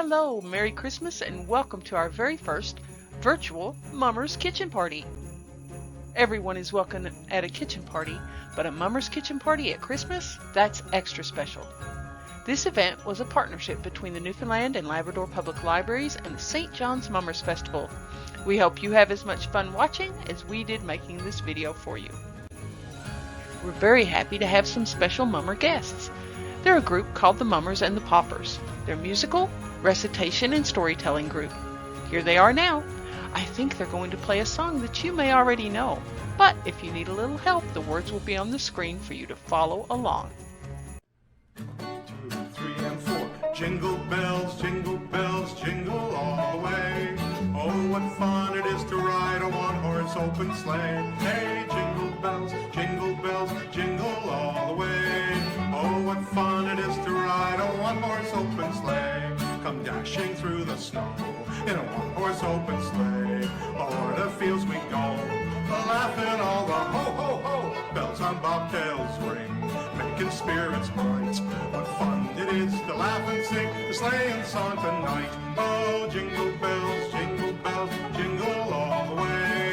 Hello, Merry Christmas, and welcome to our very first virtual Mummer's Kitchen Party. Everyone is welcome at a kitchen party, but a Mummer's Kitchen Party at Christmas? That's extra special. This event was a partnership between the Newfoundland and Labrador Public Libraries and the St. John's Mummers Festival. We hope you have as much fun watching as we did making this video for you. We're very happy to have some special Mummer guests. They're a group called the Mummers and the Poppers. They're musical, recitation, and storytelling group. Here they are now. I think they're going to play a song that you may already know, but if you need a little help, the words will be on the screen for you to follow along. 2, 3, and 4. Jingle bells, jingle all the way. Oh, what fun it is to ride a one-horse open sleigh. Hey, jingle bells, jingle all the way. Oh, what fun it is to ride a one-horse open sleigh. Come dashing through the snow in a one-horse open sleigh. O'er the fields we go, laughing all the ho-ho-ho. Bells on bobtails ring, making spirits bright. What fun it is to laugh and sing the sleighing song tonight. Oh, jingle bells, jingle all the way.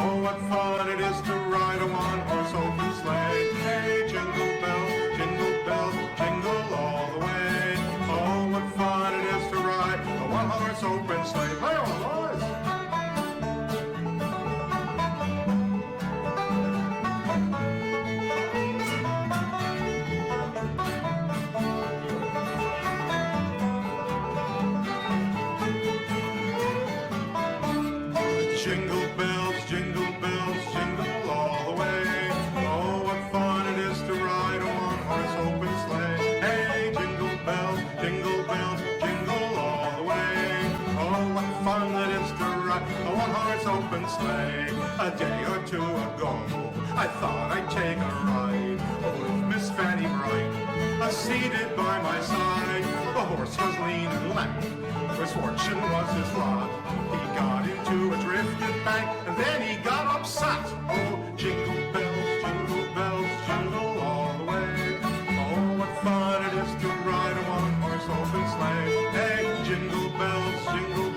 Oh, what fun it is to ride a one-horse open sleigh. Hey, jingle bells, jingle all the way. Oh, what fun it is to ride a one-horse open sleigh. Play on, boys! Jingle bells, jingle all the way. Oh, what fun it is to ride a one-horse open sleigh. Hey, jingle bells, jingle all the way. Oh, what fun it is to ride a one-horse open sleigh. A day or two ago, I thought I'd take a ride with Miss Fanny Bright, seated by my side. The horse was lean and lank, misfortune was his lot. He got into a drifted bank, and then he got upset. Oh, jingle bells, jingle all the way. Oh, what fun it is to ride a one-horse open sleigh. Hey, jingle bells, jingle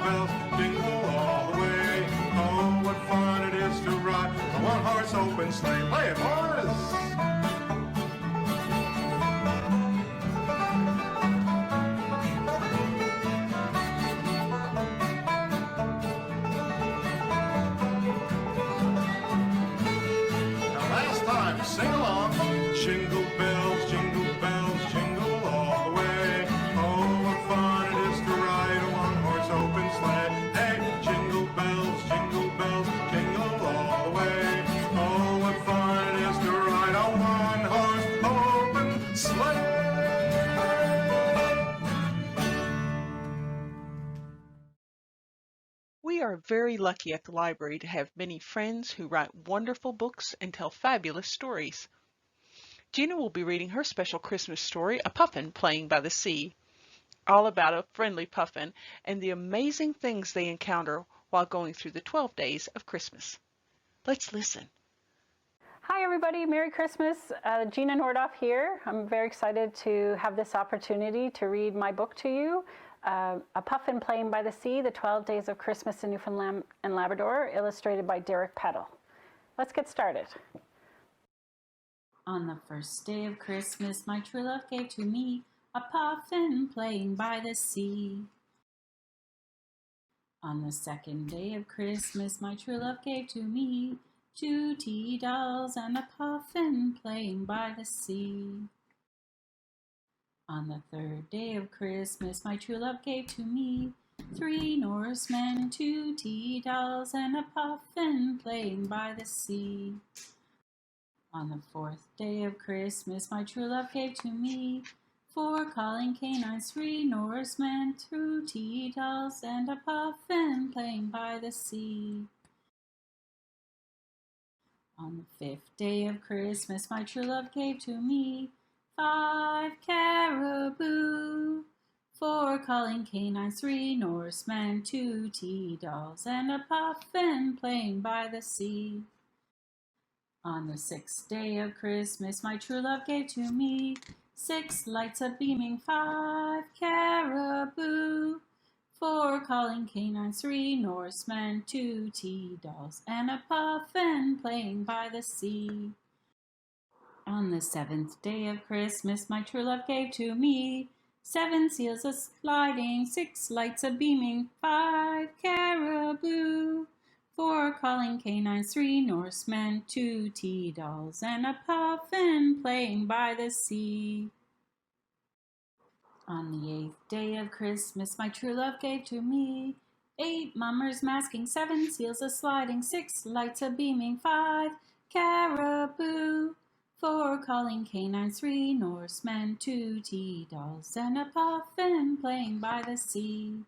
all the way. Oh, what fun it is to ride a one-horse open sleigh. Play it, boys! Sing along. Jingle bells, jingle all the way. Oh, what fun it is to ride a one-horse open sleigh. Hey, jingle bells, jingle all the way. Oh, what fun it is to ride a one-horse open sleigh. We are very lucky at the library to have many friends who write wonderful books and tell fabulous stories. Gina will be reading her special Christmas story, A Puffin Playing by the Sea, all about a friendly puffin and the amazing things they encounter while going through the 12 days of Christmas. Let's listen. Hi everybody, Merry Christmas. Gina Nordoff here. I'm very excited to have this opportunity to read my book to you, A Puffin Playing by the Sea, The 12 Days of Christmas in Newfoundland and Labrador, illustrated by Derek Peddle. Let's get started. On the first day of Christmas, my true love gave to me a puffin playing by the sea. On the second day of Christmas, my true love gave to me 2 tea dolls and a puffin playing by the sea. On the third day of Christmas, my true love gave to me 3 Norsemen, 2 tea dolls, and a puffin playing by the sea. On the fourth day of Christmas, my true love gave to me 4 calling canines, 3 Norsemen, 2 tea dolls, and a puffin playing by the sea. On the fifth day of Christmas, my true love gave to me 5 caribou, 4 calling canines, 3 Norsemen, 2 tea dolls, and a puffin playing by the sea. On the sixth day of Christmas, my true love gave to me 6 lights a beaming, 5 caribou, calling canines, 3 Norsemen, 2 tea dolls, and a puffin playing by the sea. On the 7th day of Christmas, my true love gave to me 7 seals a sliding, 6 lights a beaming, 5 caribou, 4 calling canines, 3 Norsemen, 2 tea dolls, and a puffin playing by the sea. On the 8th day of Christmas, my true love gave to me 8 mummers masking, 7 seals a sliding, 6 lights a beaming, 5 caribou, 4 calling canines, 3 Norsemen, 2 tea dolls, and a puffin playing by the sea.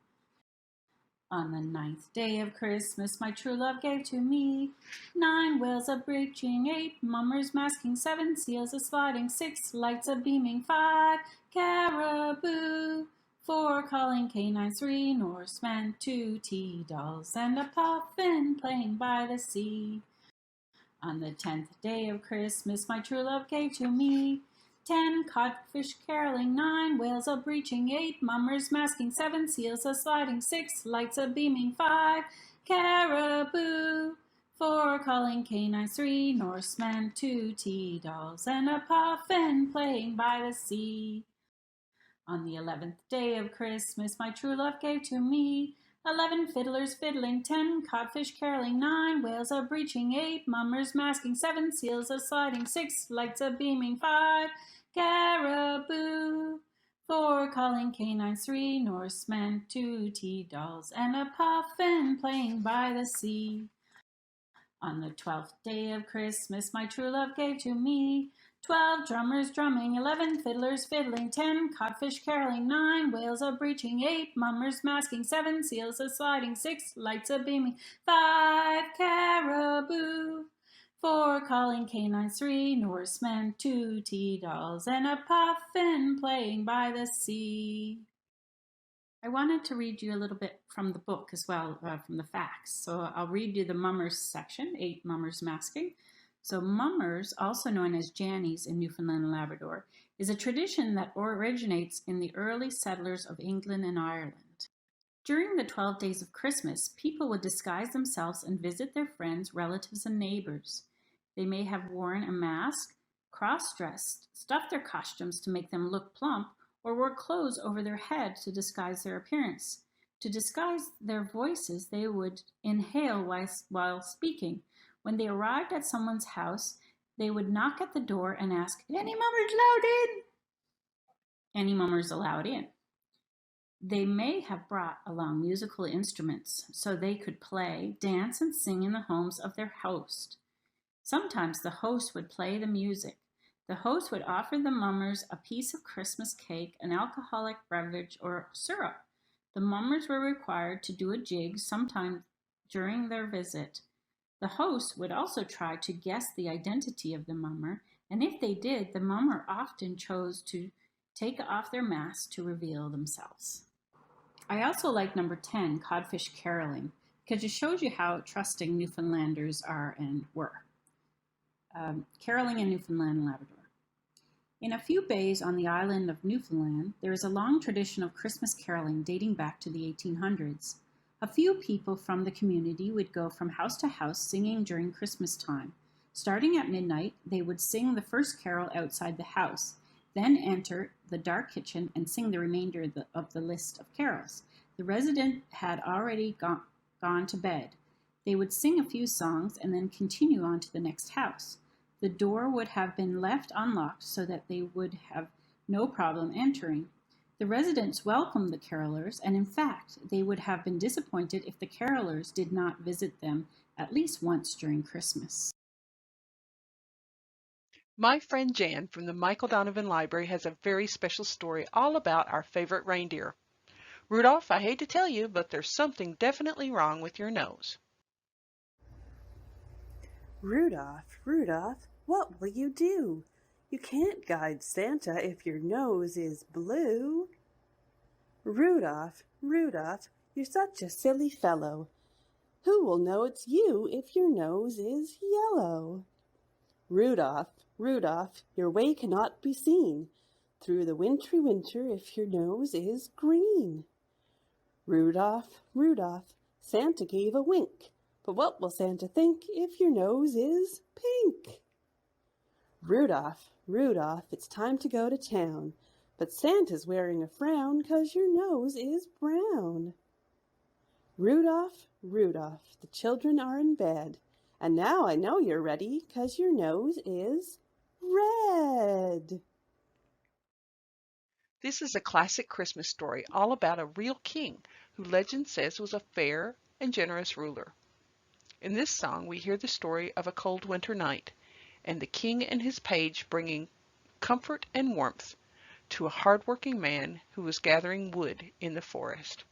On the 9th day of Christmas, my true love gave to me 9 whales a breaching, 8 mummers masking, 7 seals a sliding, 6 lights a beaming, 5 caribou, 4 calling canines, 3 Norsemen, 2 tea dolls, and a puffin playing by the sea. On the 10th day of Christmas, my true love gave to me 10 codfish caroling, 9 whales a breaching, 8 mummers masking, 7 seals a sliding, 6 lights a beaming, 5 caribou, 4 calling canines, 3 Norsemen, 2 tea dolls, and a puffin playing by the sea. On the 11th day of Christmas, my true love gave to me 11 fiddlers fiddling, 10 codfish caroling, 9 whales a breaching, 8 mummers masking, 7 seals a sliding, 6 lights a beaming, 5 caribou, 4 calling canines, 3 Norsemen, 2 tea dolls, and a puffin playing by the sea. On the 12th day of Christmas, my true love gave to me 12 drummers drumming, 11 fiddlers fiddling, 10 codfish caroling, 9 whales a breaching, 8 mummers masking, 7 seals a sliding, 6 lights a beaming, 5 caribou, 4 calling canines, 3 Norsemen, 2 tea dolls, and a puffin playing by the sea. I wanted to read you a little bit from the book as well, from the facts. So I'll read you the mummers section, 8 mummers masking. So mummers, also known as Jannies in Newfoundland and Labrador, is a tradition that originates in the early settlers of England and Ireland. During the 12 days of Christmas, people would disguise themselves and visit their friends, relatives, and neighbors. They may have worn a mask, cross-dressed, stuffed their costumes to make them look plump, or wore clothes over their head to disguise their appearance. To disguise their voices, they would inhale while speaking. When they arrived at someone's house, they would knock at the door and ask, "Any mummers allowed in?" Any mummers allowed in. They may have brought along musical instruments so they could play, dance, and sing in the homes of their host. Sometimes the host would play the music. The host would offer the mummers a piece of Christmas cake, an alcoholic beverage, or syrup. The mummers were required to do a jig sometime during their visit. The host would also try to guess the identity of the mummer, and if they did, the mummer often chose to take off their mask to reveal themselves. I also like number 10, codfish caroling, because it shows you how trusting Newfoundlanders are and were. Caroling in Newfoundland and Labrador. In a few bays on the island of Newfoundland, there is a long tradition of Christmas caroling dating back to the 1800s. A few people from the community would go from house to house singing during Christmas time. Starting at midnight, they would sing the first carol outside the house, then enter the dark kitchen and sing the remainder of the list of carols. The resident had already gone to bed. They would sing a few songs and then continue on to the next house. The door would have been left unlocked so that they would have no problem entering. The residents welcomed the carolers, and in fact, they would have been disappointed if the carolers did not visit them at least once during Christmas. My friend Jan from the Michael Donovan Library has a very special story all about our favorite reindeer. Rudolph, I hate to tell you, but there's something definitely wrong with your nose. Rudolph, Rudolph, what will you do? You can't guide Santa if your nose is blue. Rudolph, Rudolph, you're such a silly fellow. Who will know it's you if your nose is yellow? Rudolph, Rudolph, your way cannot be seen through the wintry winter if your nose is green. Rudolph, Rudolph, Santa gave a wink. But what will Santa think if your nose is pink? Rudolph, Rudolph, it's time to go to town. But Santa's wearing a frown 'cause your nose is brown. Rudolph, Rudolph, the children are in bed. And now I know you're ready 'cause your nose is red. This is a classic Christmas story all about a real king who legend says was a fair and generous ruler. In this song, we hear the story of a cold winter night and the king and his page bringing comfort and warmth to a hard-working man who was gathering wood in the forest.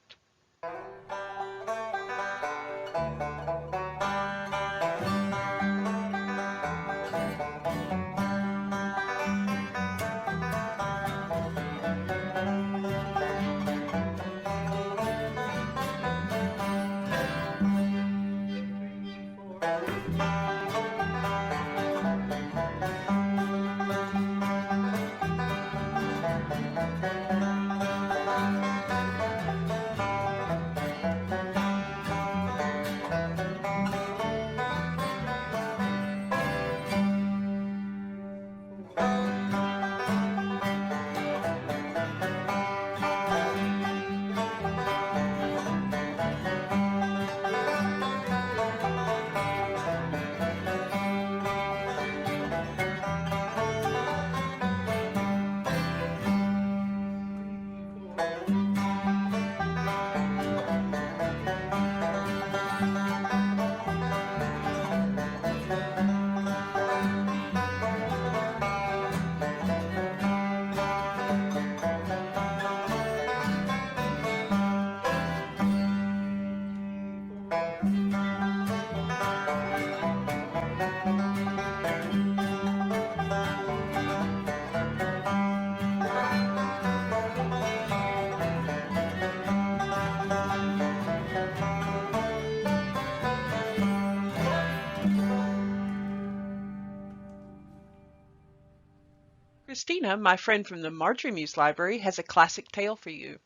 Christina, my friend from the Marjorie Muse Library, has a classic tale for you.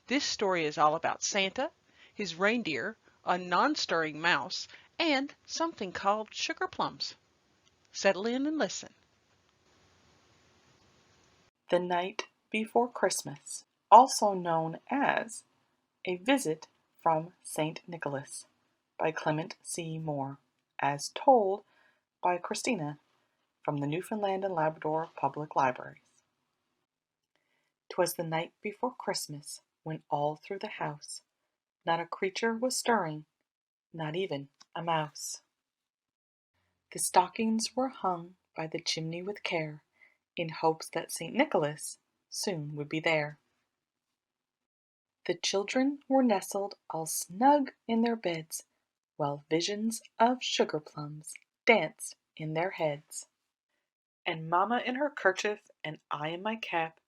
This story is all about Santa, his reindeer, a non-stirring mouse, and something called sugar plums. Settle in and listen. The Night Before Christmas, also known as A Visit from St. Nicholas by Clement C. Moore, as told by Christina from the Newfoundland and Labrador Public Libraries. 'Twas the night before Christmas, when all through the house not a creature was stirring, not even a mouse. The stockings were hung by the chimney with care, in hopes that St. Nicholas soon would be there. The children were nestled all snug in their beds, while visions of sugar plums danced in their heads. And Mamma in her kerchief and I in my cap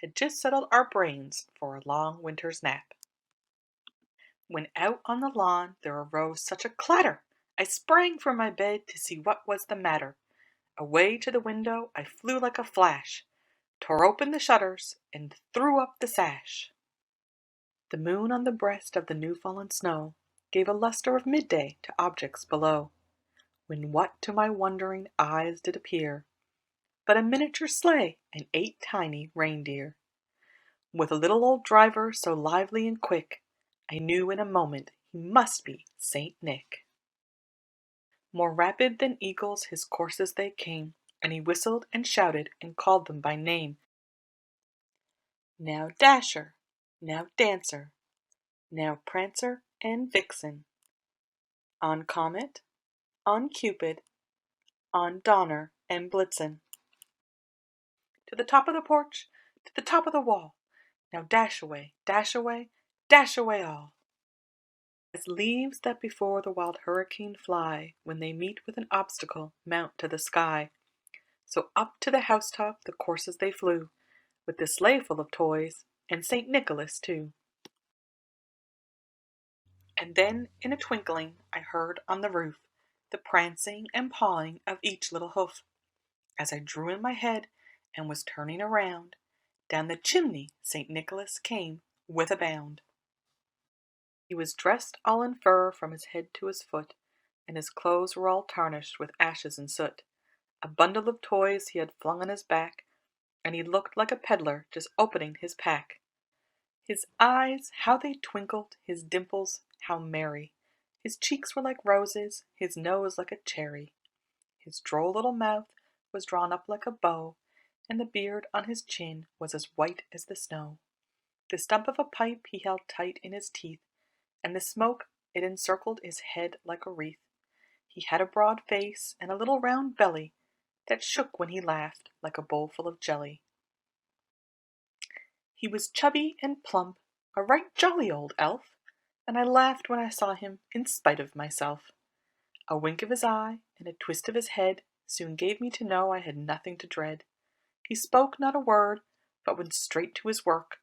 had just settled our brains for a long winter's nap. When out on the lawn there arose such a clatter, I sprang from my bed to see what was the matter. Away to the window I flew like a flash, tore open the shutters, and threw up the sash. The moon on the breast of the new-fallen snow gave a lustre of midday to objects below, when what to my wondering eyes did appear but a miniature sleigh and 8 tiny reindeer. With a little old driver so lively and quick, I knew in a moment he must be Saint Nick. More rapid than eagles his courses they came, and he whistled and shouted and called them by name. Now Dasher, now Dancer, now Prancer and Vixen, on Comet, on Cupid, on Donner and Blitzen. To the top of the porch, to the top of the wall, now dash away, dash away, dash away all. As leaves that before the wild hurricane fly, when they meet with an obstacle, mount to the sky, so up to the housetop the courses they flew, with the sleigh full of toys, and St. Nicholas too. And then in a twinkling I heard on the roof the prancing and pawing of each little hoof. As I drew in my head and was turning around, down the chimney St. Nicholas came with a bound. He was dressed all in fur from his head to his foot, and his clothes were all tarnished with ashes and soot. A bundle of toys he had flung on his back, and he looked like a peddler just opening his pack. His eyes, how they twinkled, his dimples, how merry. His cheeks were like roses, his nose like a cherry. His droll little mouth was drawn up like a bow, and the beard on his chin was as white as the snow. The stump of a pipe he held tight in his teeth, and the smoke, it encircled his head like a wreath. He had a broad face and a little round belly that shook when he laughed like a bowl full of jelly. He was chubby and plump, a right jolly old elf, and I laughed when I saw him in spite of myself. A wink of his eye and a twist of his head soon gave me to know I had nothing to dread. He spoke not a word, but went straight to his work,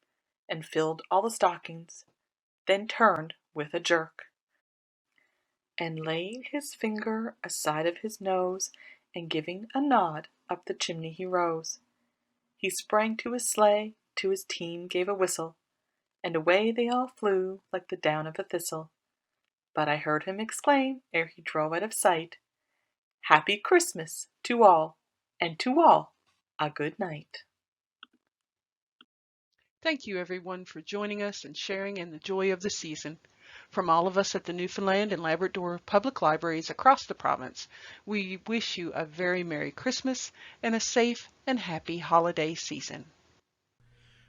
and filled all the stockings, then turned with a jerk, and laying his finger aside of his nose, and giving a nod, up the chimney he rose. He sprang to his sleigh, to his team gave a whistle, and away they all flew like the down of a thistle. But I heard him exclaim, ere he drove out of sight, "Happy Christmas to all, and to all a good night." Thank you, everyone, for joining us and sharing in the joy of the season. From all of us at the Newfoundland and Labrador Public Libraries across the province, we wish you a very Merry Christmas and a safe and happy holiday season.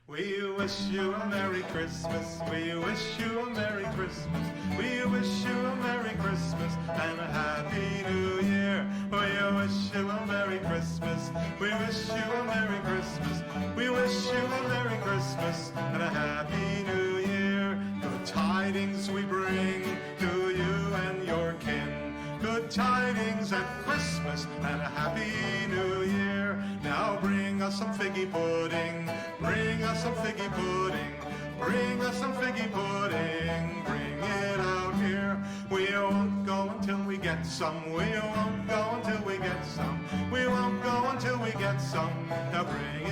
We wish you a Merry Christmas. We wish you a Merry Christmas. We wish you a Merry Christmas and a Happy New Year. We wish you a Merry Christmas. We wish you a Merry Christmas. We wish you a Merry Christmas and a Happy New Year. Good tidings we bring to you and your kin. Good tidings at Christmas and a Happy New Year. Now bring us some figgy pudding. Bring us some figgy pudding. Bring us some figgy pudding. Bring it out here. We won't go until we get some. We won't go until we get some. We won't go until we get some. Now bring